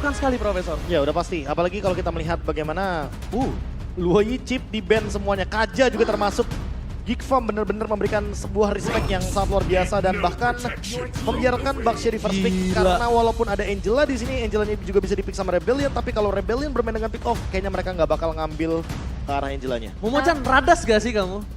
menentukan sekali Profesor. Ya udah pasti, apalagi kalau kita melihat bagaimana Luoyi, Chip di band semuanya, Kaja juga termasuk. Geek Farm benar-benar memberikan sebuah respect yang sangat luar biasa dan bahkan membiarkan Baxia di first pick karena walaupun ada Angela di sini, Angelanya juga bisa di-pick sama Rebellion, tapi kalau Rebellion bermain dengan pick off, kayaknya mereka nggak bakal ngambil ke arah Angelanya. Momo-chan radas gak sih kamu?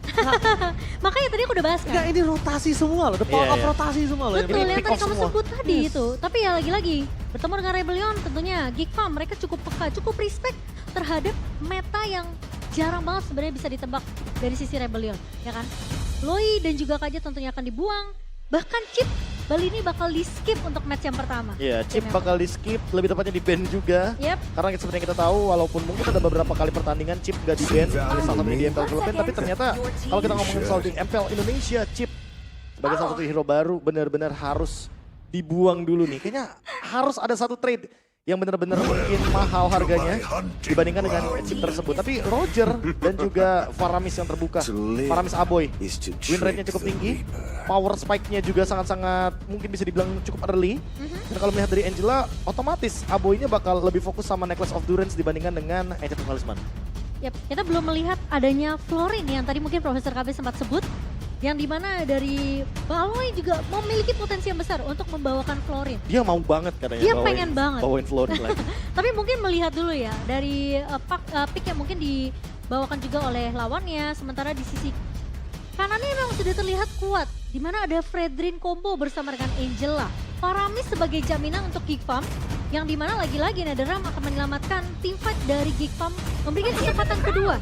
Makanya tadi aku udah bahas kan. Enggak, ini rotasi semua loh, the power of rotasi semua loh. Betul, Ini yang pick tadi off kamu semua. sebut tadi itu. Tapi ya lagi-lagi, bertemu dengan Rebellion tentunya Geek Farm mereka cukup peka, cukup respect terhadap meta yang jarang banget sebenarnya bisa ditebak dari sisi Rebellion, ya kan? Loi dan juga Kaja tentunya akan dibuang, bahkan Chip Bali ini bakal di-skip untuk match yang pertama. Iya, Chip Game yang bakal di-skip, lebih tepatnya di-ban juga. Yep. Karena seperti yang kita tahu, walaupun mungkin ada beberapa kali pertandingan Chip gak di-ban, oleh salah satunya di MPL Philippines, tapi ternyata kalau kita ngomongin soal di MPL Indonesia, Chip sebagai salah satu hero baru benar-benar harus dibuang dulu nih. Kayaknya harus ada satu trade yang benar-benar mungkin mahal harganya dibandingkan dengan Chip tersebut. Tapi Roger dan juga Faramis yang terbuka, Faramis Aboy, win rate-nya cukup tinggi, power spike-nya juga sangat-sangat mungkin bisa dibilang cukup early. Dan kalau melihat dari Angela, otomatis Aboy-nya bakal lebih fokus sama Necklace of Durance dibandingkan dengan Ancient Talisman. Yap, kita belum melihat adanya Florin yang tadi mungkin Profesor KB sempat sebut. Yang dimana dari Baloi juga memiliki potensi yang besar untuk membawakan Florin. Dia mau banget katanya Dia pengen banget. bawain Florin lagi. Tapi mungkin melihat dulu ya dari pick yang mungkin dibawakan juga oleh lawannya. Sementara di sisi kanannya memang sudah terlihat kuat. Dimana ada Fredrin combo bersama dengan Angela. Faramis sebagai jaminan untuk Geek Farm. Yang dimana lagi-lagi Netherrealm akan menyelamatkan tim fight dari Geek Farm. Memberikan kesempatan kedua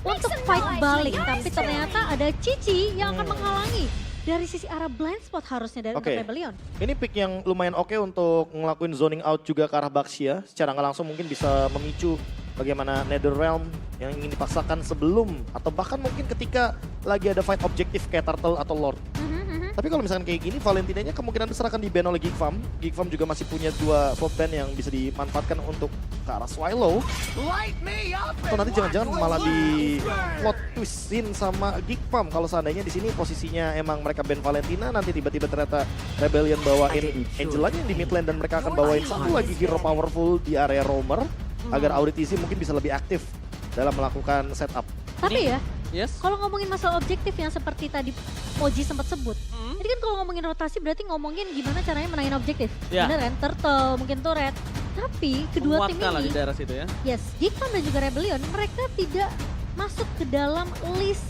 untuk fight balik. Tapi ternyata ada Cici yang akan menghalangi. Dari sisi arah blind spot harusnya dari untuk Rebellion. Ini pick yang lumayan oke untuk ngelakuin zoning out juga ke arah Baxia. Secara nggak langsung mungkin bisa memicu bagaimana Netherrealm yang ingin dipaksakan sebelum atau bahkan mungkin ketika lagi ada fight objektif kayak Turtle atau Lord. Tapi kalau misalkan kayak gini, Valentinanya kemungkinan besar akan di-ban oleh Geek Farm. Geek Farm juga masih punya 2 vote ban yang bisa dimanfaatkan untuk ke arah Swallow. Atau nanti jangan-jangan malah di plot twistin sama Geek Farm. Kalau seandainya di sini posisinya emang mereka ban Valentina, nanti tiba-tiba ternyata Rebellion bawain Angelanya di mid lane dan mereka akan bawain satu lagi hero powerful di area roamer. Agar Auditisi mungkin bisa lebih aktif dalam melakukan setup. Tapi ya, Yes. kalau ngomongin masalah objektif yang seperti tadi Oji sempat sebut. Jadi kan kalau ngomongin rotasi berarti ngomongin gimana caranya menangin objektif. Ya. Bener kan? Turtle, mungkin turret. Tapi kedua tim Menguatkan lah di ini, daerah situ ya. yes, Geek Farm dan juga Rebellion, mereka tidak masuk ke dalam list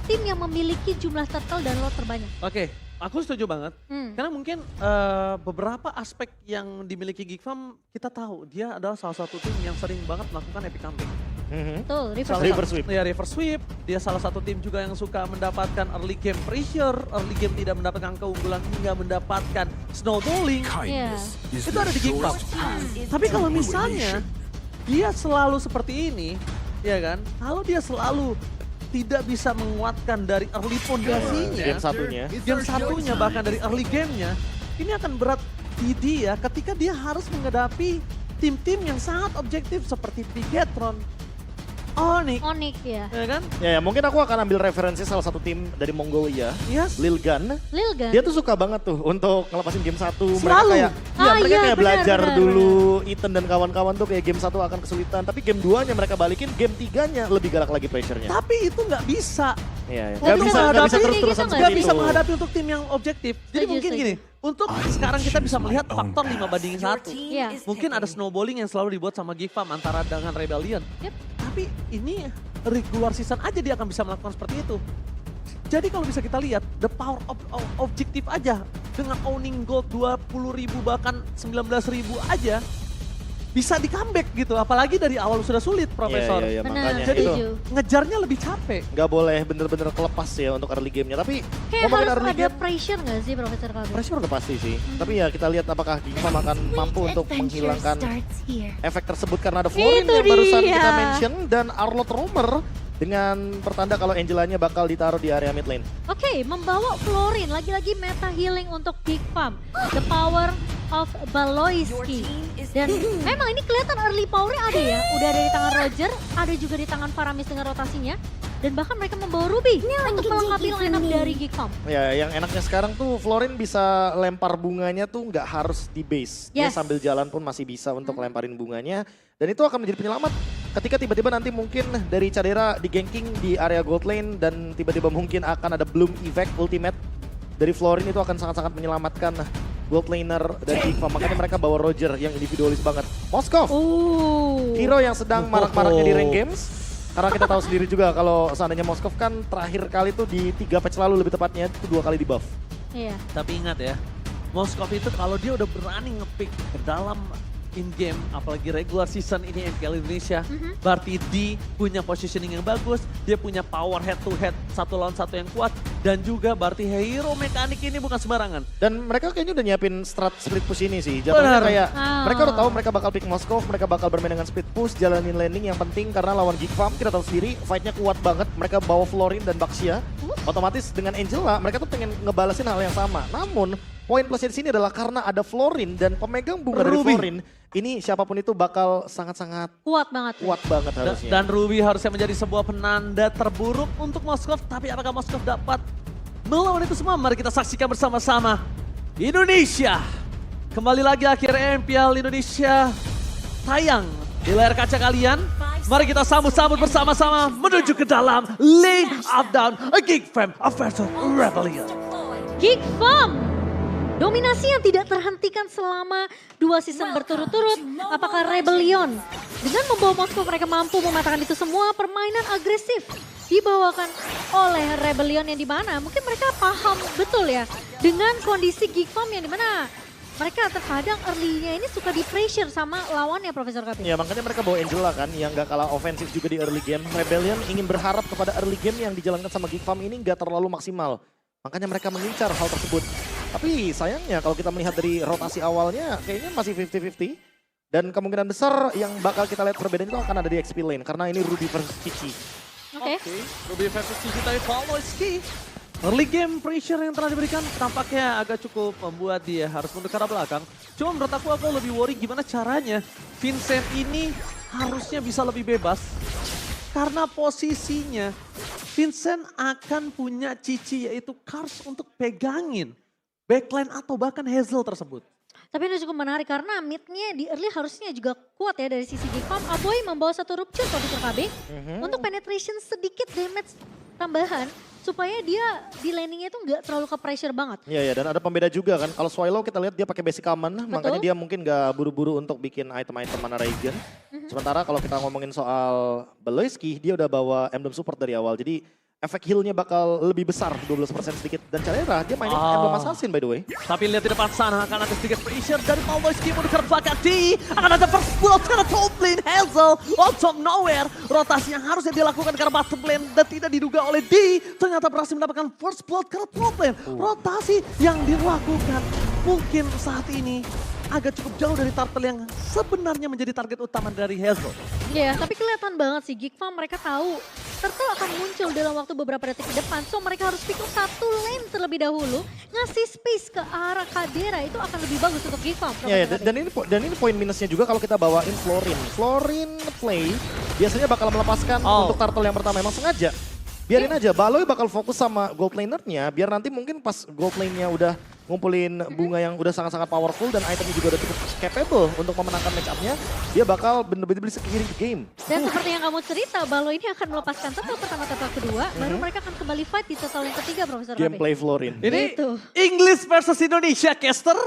tim yang memiliki jumlah turtle dan lot terbanyak. Oke, aku setuju banget. Hmm. Karena mungkin beberapa aspek yang dimiliki Geek Farm kita tahu dia adalah salah satu tim yang sering banget melakukan epic comeback. Betul, Reverse sweep. Ya, reverse sweep. Dia salah satu tim juga yang suka mendapatkan early game pressure, early game tidak mendapatkan keunggulan hingga mendapatkan snowballing. Iya. Itu ada di Geek Farm. Tapi kalau misalnya dia selalu seperti ini, ya kan? Kalau dia selalu tidak bisa menguatkan dari early pondasinya, Game satunya. game satunya bahkan dari early gamenya, ini akan berat di dia ketika dia harus menghadapi tim-tim yang sangat objektif seperti Bigetron, Onyx, Onyx ya. ya kan? Ya, mungkin aku akan ambil referensi salah satu tim dari Mongolia, Yes. Lilgan. Lilgan. Dia tuh suka banget tuh untuk ngelepasin game 1. Mereka Selalu. kayak, mereka iya, kayak benar, belajar benar, dulu, Ethan dan kawan-kawan tuh kayak game 1 akan kesulitan. Tapi game 2-nya mereka balikin, game 3-nya lebih galak lagi pressure-nya. Tapi itu nggak bisa. Iya, Untuk nggak bisa menghadapi- terus-terusan Nggak seperti Nggak bisa itu. menghadapi untuk tim yang objektif. Jadi Setuju, mungkin setuju. gini, untuk sekarang kita bisa melihat faktor 5-1. Iya. Mungkin ada snowballing yang selalu dibuat sama Geek Farm antara dengan Rebellion. Yep. Tapi ini regular season aja dia akan bisa melakukan seperti itu. Jadi kalau bisa kita lihat, the power of objektif aja dengan owning gold 20.000 bahkan 19.000 aja bisa di comeback gitu. Apalagi dari awal sudah sulit, Profesor. Iya, Benar, makanya Jadi itu setuju. ngejarnya lebih capek. nggak boleh bener-bener kelepas ya untuk early game-nya. Tapi Kayak ngomongin harus early ada game, pressure nggak sih Profesor Kalbi? pressure udah pasti sih. Tapi ya kita lihat apakah Geek Farm akan mampu untuk menghilangkan efek tersebut karena ada Florin Itu yang barusan dia. kita mention dan Arlot Roamer dengan pertanda kalau Angelanya bakal ditaruh di area mid lane. Oke, membawa Florin, lagi-lagi meta healing untuk Geek Farm. The power of Baloyski. Dan memang ini kelihatan early power-nya ada ya. Udah ada di tangan Roger, ada juga di tangan Faramis dengan rotasinya. dan bahkan mereka membawa Ruby untuk melengkapi line up dari Geekfam. Ya, yang enaknya sekarang tuh Florin bisa lempar bunganya tuh nggak harus di base. Dia Yes. sambil jalan pun masih bisa untuk lemparin bunganya. Dan itu akan menjadi penyelamat ketika tiba-tiba nanti mungkin dari Cadera di ganking di area gold lane dan tiba-tiba mungkin akan ada Bloom Evac ultimate dari Florin, itu akan sangat-sangat menyelamatkan gold laner dan Geekfam. Makanya mereka bawa Roger yang individualis banget. Moskov, hero yang sedang marak-maraknya di rank games. Karena kita tahu sendiri juga kalau seandainya Moskov kan terakhir kali tuh di 3 patch lalu lebih tepatnya itu 2 kali di buff. Iya. Tapi ingat ya, Moskov itu kalau dia udah berani nge-pick ke dalam in-game, apalagi regular season ini MPL Indonesia, berarti dia punya positioning yang bagus, dia punya power head to head, 1 lawan 1 yang kuat, dan juga berarti hero mekanik ini bukan sembarangan. Dan mereka kayaknya udah nyiapin strat split push ini sih. Jatuhnya Benar. kayak mereka udah tahu mereka bakal pick Moskov, mereka bakal bermain dengan split push, jalanin landing yang penting karena lawan Geekfam kita tahu sendiri fight-nya kuat banget. Mereka bawa Florin dan Baxia. Otomatis dengan Angela mereka tuh pengen ngebalesin hal yang sama. Namun poin plusnya di sini adalah karena ada Florin dan pemegang bunga dari Ruby. Florin, ini siapapun itu bakal sangat-sangat Kuat banget. kuat banget harusnya. Dan Ruby harusnya menjadi sebuah penanda terburuk untuk Moskov, tapi apakah Moskov dapat melawan itu semua? Mari kita saksikan bersama-sama. Indonesia, kembali lagi akhir MPL Indonesia tayang di layar kaca kalian. Mari kita sambut-sambut bersama-sama menuju ke dalam League of Down, a Geekfam versus Rebellion. Geekfam, dominasi yang tidak terhentikan selama 2 season berturut-turut. Apakah Rebellion dengan membawa Moskov mereka mampu mematahkan itu semua? Permainan agresif dibawakan oleh Rebellion yang dimana mungkin mereka paham betul ya dengan kondisi Geekfam yang dimana mereka terkadang early-nya ini suka di pressure sama lawannya Profesor Kapil. Ya makanya mereka bawa Angela kan yang gak kalah ofensif juga di early game. Rebellion ingin berharap kepada early game yang dijalankan sama Geekfam ini gak terlalu maksimal. Makanya mereka mengincar hal tersebut. Tapi sayangnya kalau kita melihat dari rotasi awalnya kayaknya masih 50-50. Dan kemungkinan besar yang bakal kita lihat perbedaan itu akan ada di XP lane. Karena ini Ruby versus Cici. Oke. Ruby versus Cici tapi Pawlowski. Early game pressure yang telah diberikan tampaknya agak cukup membuat dia harus mundur ke arah belakang. Cuma menurut aku lebih worry gimana caranya Vincent ini harusnya bisa lebih bebas. Karena posisinya Vincent akan punya Cici yaitu Kars untuk pegangin backline atau bahkan Hazel tersebut. Tapi ini cukup menarik karena mid-nya di early harusnya juga kuat ya dari sisi Geekfam. Aboy membawa 1 rupture Profesor KB untuk penetration sedikit damage tambahan supaya dia di landingnya itu nggak terlalu ke pressure banget. Iya ya, dan ada pembeda juga kan. Kalau Swallow kita lihat dia pakai basic common, makanya dia mungkin gak buru-buru untuk bikin item-item mana Regen. Sementara kalau kita ngomongin soal Beloyski, dia udah bawa emblem support dari awal. Jadi efek heal-nya bakal lebih besar, 12% sedikit. Dan Cadera dia mainin emblem assassin by the way. Tapi lihat di depan sana akan ada sedikit pressure dari Pawlowski mundur ke belakang. Akan ada first blood karena top lane Hazel untuk nowhere. Rotasi yang harusnya dilakukan karena bottom lane dan tidak diduga oleh D. Ternyata berhasil mendapatkan first blood karena top lane. Rotasi yang dilakukan mungkin saat ini agak cukup jauh dari turtle yang sebenarnya menjadi target utama dari Hazel. Iya, tapi kelihatan banget sih Geekfam mereka tahu turtle akan muncul dalam waktu beberapa detik ke depan. So mereka harus pick up 1 lane terlebih dahulu. Ngasih space ke arah Cadera itu akan lebih bagus untuk Geekfam. Ya, dan ini poin minusnya juga kalau kita bawain Florin. Florin play biasanya bakal melepaskan untuk turtle yang pertama, emang sengaja. Biarin aja, Baloy bakal fokus sama gold lanernya, biar nanti mungkin pas gold lane-nya udah ngumpulin bunga yang udah sangat-sangat powerful dan itemnya juga udah cukup capable untuk memenangkan match up-nya, dia bakal bener-bener bisa kirim ke game. Dan seperti yang kamu cerita, Balo ini akan melepaskan turtle pertama, turtle kedua, baru mereka akan kembali fight di turtle yang ketiga, Profesor Rabi. Gameplay Florin. Ini Gitu. English versus Indonesia, Caster.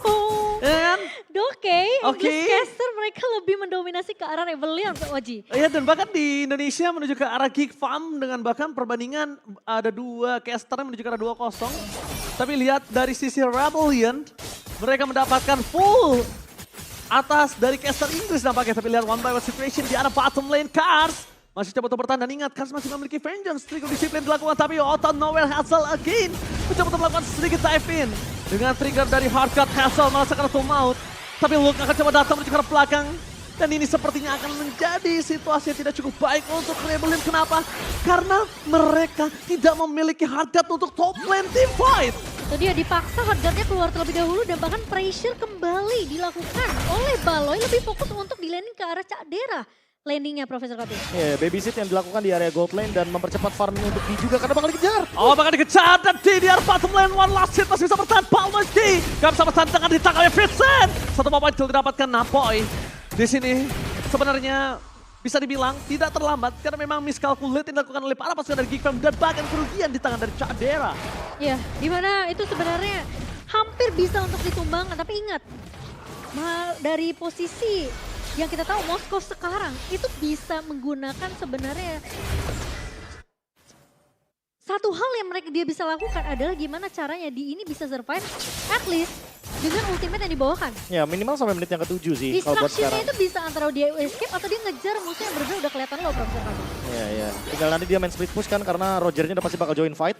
Oh, Ya kan? Oke, Oke. English caster mereka lebih mendominasi ke arah Rebellion, Oji. Ya, dan bahkan di Indonesia menuju ke arah Geekfam dengan bahkan perbandingan ada 2 caster yang menuju ke arah 2-0. Tapi lihat dari sisi Rebellion, mereka mendapatkan full atas dari caster Inggris nampaknya. Tapi lihat one by one situation di arah bottom lane, Kars masih coba untuk bertahan dan ingat Kars masih memiliki vengeance. Trigger disiplin dilakukan tapi out of nowhere Hazel again mencoba untuk melakukan sedikit dive in. Dengan trigger dari Hardcut, Hazel merasakan auto maut. Tapi Luke akan coba datang menuju ke arah belakang. Dan ini sepertinya akan menjadi situasi yang tidak cukup baik untuk Rebellion. Kenapa? Karena mereka tidak memiliki Hardcut untuk top lane team fight. Itu dia dipaksa Hardguard-nya keluar terlebih dahulu dan bahkan pressure kembali dilakukan oleh Baloy lebih fokus untuk di landing ke arah Cadera. landingnya Profesor KB. Ya, babysit yang dilakukan di area gold lane dan mempercepat farming untuk D juga karena bakal dikejar. Oh, bakal dikejar dan DDR bottom lane one last hit masih bisa bertahan. Palmas D gak bisa bertahan dengan ditangkap oleh Vincent. Satu mobile kill didapatkan Napoy. Di sini sebenarnya bisa dibilang tidak terlambat karena memang miscalculate yang dilakukan oleh para pasukan dari Geek Fam dan bahkan kerugian di tangan dari Cadera. Ya, dimana itu sebenarnya hampir bisa untuk ditumbangkan, tapi ingat dari posisi yang kita tahu Moskow sekarang itu bisa menggunakan sebenarnya satu hal yang dia bisa lakukan adalah gimana caranya di ini bisa survive at least dengan ultimate yang dibawakan. Ya minimal sampai menit yang ke-7 sih kalau buat Distraction-nya sekarang. itu bisa antara dia escape atau dia ngejar musuh yang benar-benar udah kelihatan low Profesor KB. Ya. Tinggal nanti dia main split push kan karena Rogernya udah pasti bakal join fight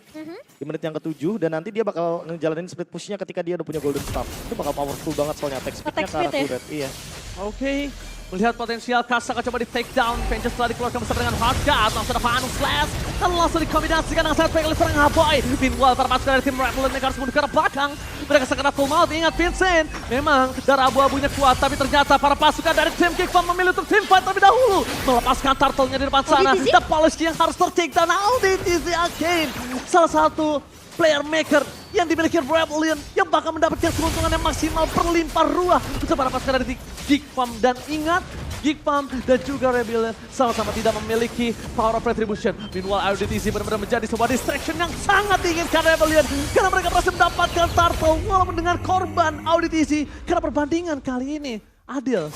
di menit yang ke-7 dan nanti dia bakal ngejalanin split pushnya ketika dia udah punya golden staff. Itu bakal powerful banget soalnya attack speednya Attack ke arah speed ya? turret. Iya. Oke, melihat potensial Kasa akan coba di take down. Vengeance telah dikeluarkan bersama dengan Hardguard. Langsung ada Phantom Slash. Dan langsung dikombinasikan dengan sangat baik oleh seorang Haboy. Meanwhile, para pasukan dari tim Rebel mereka harus mundur ke arah belakang. Mereka segera full mount. Ingat Vincent, memang darah abu-abunya kuat. Tapi ternyata para pasukan dari tim Geek Fam memilih untuk team fight terlebih dahulu. Melepaskan turtle-nya di depan sana. ODTZ? Dan Polish yang harus ter-take down. ODTZ again. Salah satu player maker yang dimiliki Rebellion yang bakal mendapatkan keuntungan yang maksimal berlimpah ruah untuk para pasukan dari Geek Fam. Dan ingat, Geek Fam dan juga Rebellion sama-sama tidak memiliki power of retribution. Meanwhile, IODTZ benar-benar menjadi sebuah distraction yang sangat diinginkan Rebellion karena mereka berhasil mendapatkan turtle walaupun dengan korban IODTZ. Karena perbandingan kali ini adil,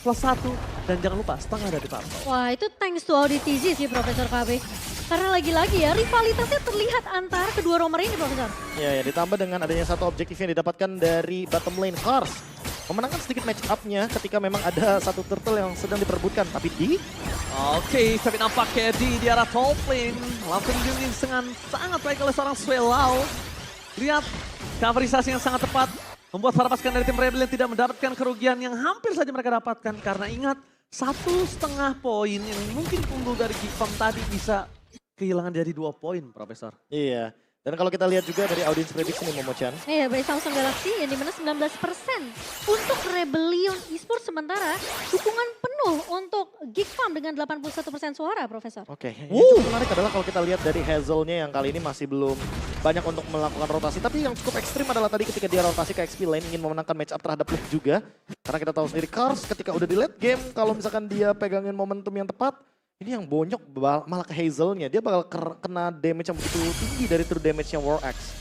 1+1 dan jangan lupa setengah dari turtle. Wah, itu thanks to ODTZ sih Profesor KB. Karena lagi-lagi ya rivalitasnya terlihat antara kedua romer ini Profesor. Ya, ditambah dengan adanya satu objektif yang didapatkan dari bottom lane Cars. Memenangkan sedikit match up-nya ketika memang ada satu turtle yang sedang diperebutkan. Tapi Oke, tapi nampaknya di arah top lane langsung dibimbing dengan sangat baik oleh seorang Swellow. Lihat coverisasi yang sangat tepat membuat para pasukan dari tim Rebellion tidak mendapatkan kerugian yang hampir saja mereka dapatkan. Karena ingat, 1,5 poin yang mungkin unggul dari Geek Fam tadi bisa kehilangan dari 2 poin, Profesor. iya. Dan kalau kita lihat juga dari audience prediction nih Momo-chan. Iya, dari Samsung Galaxy yang dimana 19% untuk Rebellion Esports, sementara dukungan penuh untuk Geek Fam dengan 81% suara, Profesor. Oke, yang cukup menarik adalah kalau kita lihat dari Hazelnya yang kali ini masih belum banyak untuk melakukan rotasi. Tapi yang cukup ekstrim adalah tadi ketika dia rotasi ke XP lane ingin memenangkan match up terhadap Luke juga. Karena kita tahu sendiri Cars ketika udah di late game, kalau misalkan dia pegangin momentum yang tepat, ini yang bonyok malah ke Hazelnya. Dia bakal kena damage yang begitu tinggi dari true damage-nya War Axe.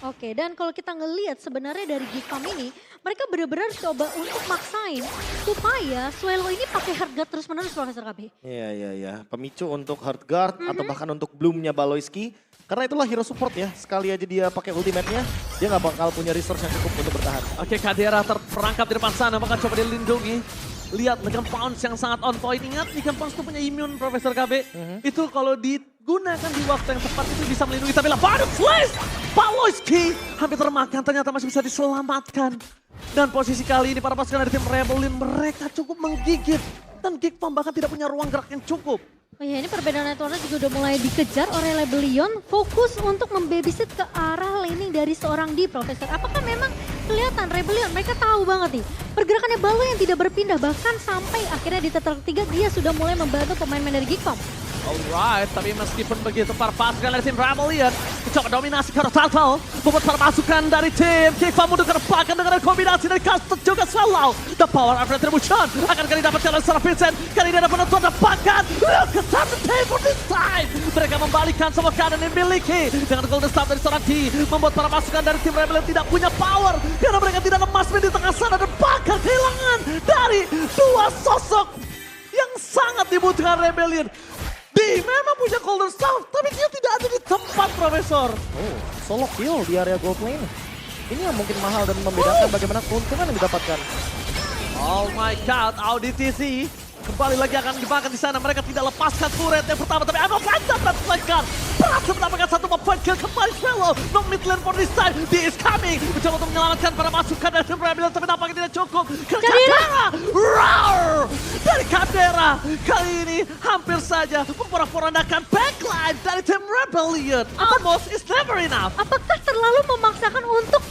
Oke, dan kalau kita ngelihat sebenarnya dari Geek Fam ini, mereka benar-benar coba untuk maksain supaya Swellow ini pakai Hardguard terus-menerus, Profesor KB. Iya. Pemicu untuk Hardguard atau bahkan untuk Bloom-nya Baloyski. Karena itulah hero support ya. Sekali aja dia pakai ultimate-nya, dia nggak bakal punya resource yang cukup untuk bertahan. Oke, Cadera terperangkap di depan sana, bakal coba dilindungi. Lihat Legion Pounce yang sangat on point. Ingat, Legion Pounce itu punya immune, Profesor KB. Itu kalau digunakan di waktu yang tepat itu bisa melindungi. Tapi lah, Phantom Slash! Paloyski hampir termakan, ternyata masih bisa diselamatkan. Dan posisi kali ini para pasukan dari tim Rebellion mereka cukup menggigit. Dan Geek Fam bahkan tidak punya ruang gerak yang cukup. Oh iya, ini perbedaan networknya juga udah mulai dikejar oleh Rebellion. Fokus untuk membabysit ke arah laning dari seorang D, Profesor. Apakah memang kelihatan Rebellion, mereka tahu banget nih. Pergerakannya Balo yang tidak berpindah, bahkan sampai akhirnya di tetel ketiga dia sudah mulai membantu pemain-pemain dari Geek Fam. Alright, tapi meskipun begitu para pasukan dari tim Rebellion mencoba dominasi ke arah Turtle, membuat para pasukan dari tim Geek Fam mundur ke belakang dengan kombinasi dari Castle juga Swallow. The power of retribution akan kali dapatkan oleh seorang Vincent. Kali ini ada penentuan dapatkan. Look at the table this time. Mereka membalikan semua keadaan yang dimiliki dengan golden staff dari seorang D, membuat para pasukan dari tim Rebellion tidak punya power karena mereka tidak lemas di tengah sana dan bahkan kehilangan dari dua sosok yang sangat dibutuhkan Rebellion. Di memang punya golden staff, tapi dia tidak ada di tempat, Profesor. Oh, solo kill di area gold lane. Ini yang mungkin mahal dan membedakan bagaimana keuntungan yang didapatkan. Oh my God, AudiTZ kembali lagi akan dimakan di sana. Mereka tidak lepaskan turret yang pertama, tapi Amo Phantom berhasil mendapatkan satu point kill kembali Swallow. No mid lane for this time, he is coming. Mencoba untuk menyelamatkan para pasukan dari tim Rebellion, tapi nampaknya tidak cukup. Cadera, roar dari Cadera. Kali ini hampir saja memporak-porandakan backline dari tim Rebellion. Almost is never enough. Apakah terlalu memaksakan untuk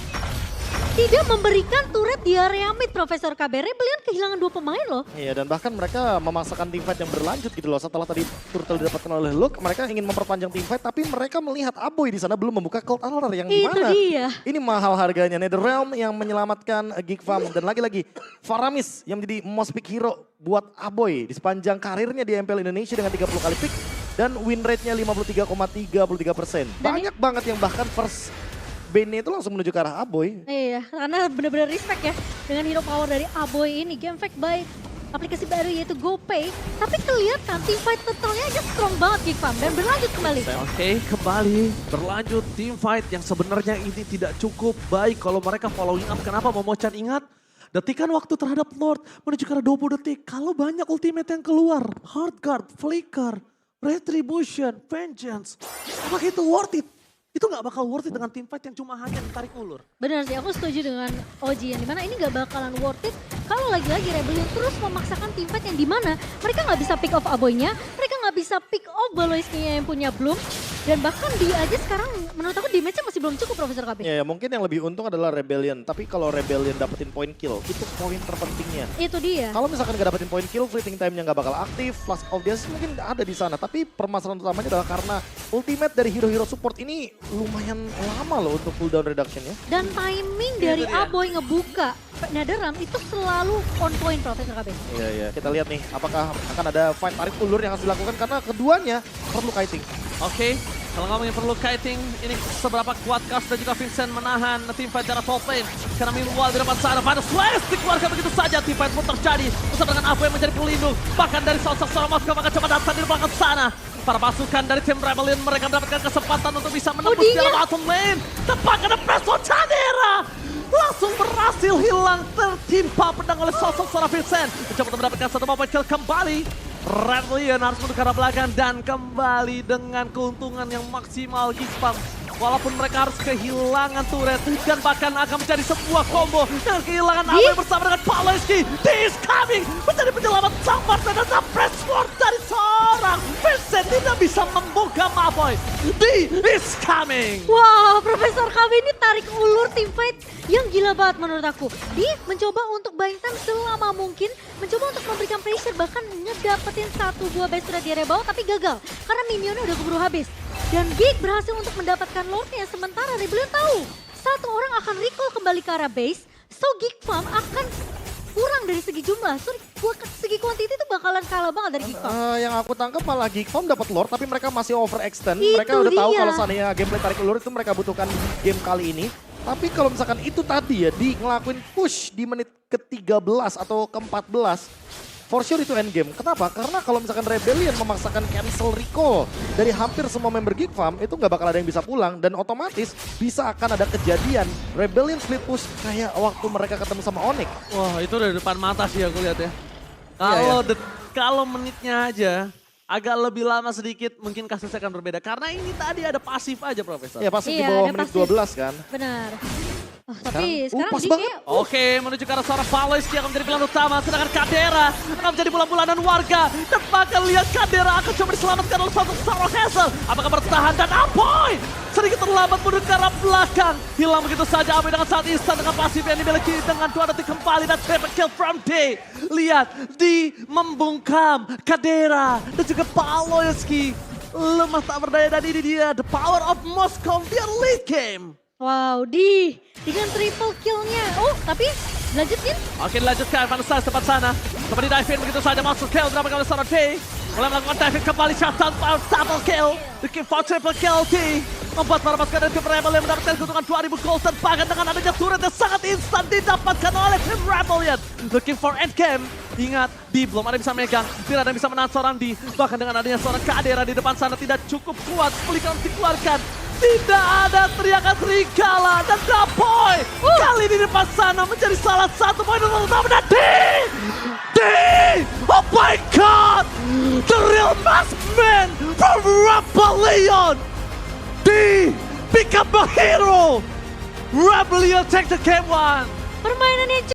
tidak memberikan turret di area mid, Profesor KB. Rebellion kehilangan 2 pemain loh. Iya, dan bahkan mereka memaksakan teamfight yang berlanjut gitu loh. Setelah tadi turtle didapatkan oleh Luke, mereka ingin memperpanjang teamfight, tapi mereka melihat Aboy di sana belum membuka Cold Altar yang Itu dimana. dia. Ini mahal harganya. NetherRealm yang menyelamatkan Geek Farm. Dan lagi-lagi Faramis yang menjadi most pick hero buat Aboy di sepanjang karirnya di MPL Indonesia dengan 30 kali pick. Dan win rate-nya 53,33%. Banyak banget yang bahkan first bane itu langsung menuju ke arah Aboy. Iya, karena benar-benar respect ya dengan hero power dari Aboy ini. Game Fact by aplikasi baru yaitu GoPay. Tapi kelihatan team fight totalnya aja strong banget Geek Farm dan berlanjut kembali. Oke, kembali berlanjut team fight yang sebenarnya ini tidak cukup baik kalau mereka following up. Kenapa Momochan ingat? Detikan waktu terhadap Lord menuju ke arah 20 detik. Kalau banyak ultimate yang keluar, Hard Guard, Flicker, Retribution, Vengeance. Apakah itu worth it? Itu nggak bakal worth it dengan team fight yang cuma hanya ditarik ulur. Benar sih, aku setuju dengan Oji yang dimana ini gak bakalan worth it kalau lagi-lagi Rebellion terus memaksakan team fight yang dimana mereka nggak bisa pick off Aboy-nya, mereka nggak bisa pick off Baloiski-nya yang punya Bloom, dan bahkan dia aja sekarang menurut aku damage-nya masih belum cukup Profesor KB. Ya, mungkin yang lebih untung adalah Rebellion. Tapi kalau Rebellion dapetin point kill, itu poin terpentingnya. Itu dia. Kalau misalkan gak dapetin point kill, fleeting time-nya gak bakal aktif, Flash of Death mungkin ada di sana. Tapi permasalahan utamanya adalah karena ultimate dari hero-hero support ini lumayan lama loh untuk cooldown reduction-nya. Dan timing Itu dari dia. Aboy ngebuka NetherRealm itu selalu on point Profesor KB. Iya, iya. Kita lihat nih, apakah akan ada fight tarik ulur yang harus dilakukan karena keduanya perlu kiting. Oke, kalau ngomongin perlu kiting, ini seberapa kuat Kars dan juga Vincent menahan tim fight dari top lane. Karena meanwhile di depan sana, pada Slash dikeluarkan begitu saja. Tim fight pun terjadi bersama dengan Avo yang menjadi pelindung. Bahkan dari sosok seorang Moskva akan coba datang di belakang sana. Para pasukan dari tim Rebellion mereka mendapatkan kesempatan untuk bisa menembus di dalam bottom lane. Tepat kena Presto Cadera. Langsung berhasil hilang tertimpa pedang oleh sosok seorang Vincent. Mencoba untuk mendapatkan satu point kill kembali. Rebellion harus mundur ke arah belakang dan kembali dengan keuntungan yang maksimal Geek Farm. Walaupun mereka harus kehilangan turret dan bahkan akan menjadi sebuah combo dengan kehilangan Aboy bersama dengan Paloiski. He is coming menjadi penyelamat sang partner dan pressword dari seorang Vincent tidak bisa membungkam Aboy. He is coming. Wow, Profesor KB ini tarik ulur tim fight yang gila banget menurut aku. Dia mencoba untuk buying time selama mungkin, mencoba untuk memberikan pressure, bahkan ngedapetin 1-2 base red di area bawah, tapi gagal karena minionnya udah keburu habis. Dan Geek berhasil untuk mendapatkan Lordnya, sementara Rebellion tahu satu orang akan recall kembali ke arah base, so Geek Farm akan kurang dari segi jumlah. Sorry, segi quantity itu bakalan kalah banget dari Geek Farm. Yang aku tangkap malah Geek Farm dapat Lord tapi mereka masih overextend. Itu Mereka udah tahu dia. kalau seandainya gameplay tarik ulur itu mereka butuhkan di game kali ini. Tapi kalau misalkan itu tadi ya di ngelakuin push di menit ke-13 atau ke-14, for sure itu endgame. Kenapa? Karena kalau misalkan Rebellion memaksakan cancel recall dari hampir semua member Geek Farm, itu nggak bakal ada yang bisa pulang. Dan otomatis bisa akan ada kejadian Rebellion split push kayak waktu mereka ketemu sama Onyx. Wah, itu udah depan mata sih aku lihat ya. Iya, Kalau menitnya aja agak lebih lama sedikit mungkin kasusnya akan berbeda. Karena ini tadi ada pasif aja Profesor. Ya pasti di Iya, bawah ada menit pasif. 12 kan. Benar. Oh, tapi sekarang pas Geek banget. kayak, Oke, menuju ke arah seorang Paloiski akan menjadi pilihan utama. Sedangkan Kadera akan menjadi bulan-bulanan warga. Dan bahkan lihat Kadera akan coba diselamatkan oleh satu seorang Hazel. Apakah bertahan dan Aboy sedikit terlambat mundur ke arah belakang. Hilang begitu saja Aboy dengan saat instan dengan pasif yang dimiliki dengan 2 detik kembali. Dan triple kill from D. Lihat, di membungkam Kadera dan juga Paloiski. Lemah tak berdaya dan ini dia the power of Moscow dia late game. wow, dengan triple kill-nya. Oh, tapi lanjutin. Oke, dilanjutkan Vanessa tepat sana. Kembali dive in begitu saja masuk kill didapatkan oleh seorang D. Mulai melakukan dive in kembali shutdown double kill. Looking for triple kill D. Membuat para pasukan dari tim Rebellion mendapatkan keuntungan 2000 gold dan bahkan dengan adanya turret yang sangat instan didapatkan oleh tim Rebellion. Looking for endgame. Ingat, D belum ada yang bisa megang, tidak ada yang bisa menahan seorang D. Bahkan dengan adanya seorang Kadera di depan sana tidak cukup kuat. Pelikan dikeluarkan. Tidak ada teriakan serigala dan Dapoy kali di depan sana menjadi salah satu poin utama dan D! Oh my God! The real masked man from Rebellion! D! Become a hero! Rebellion take the game one! Permainan yang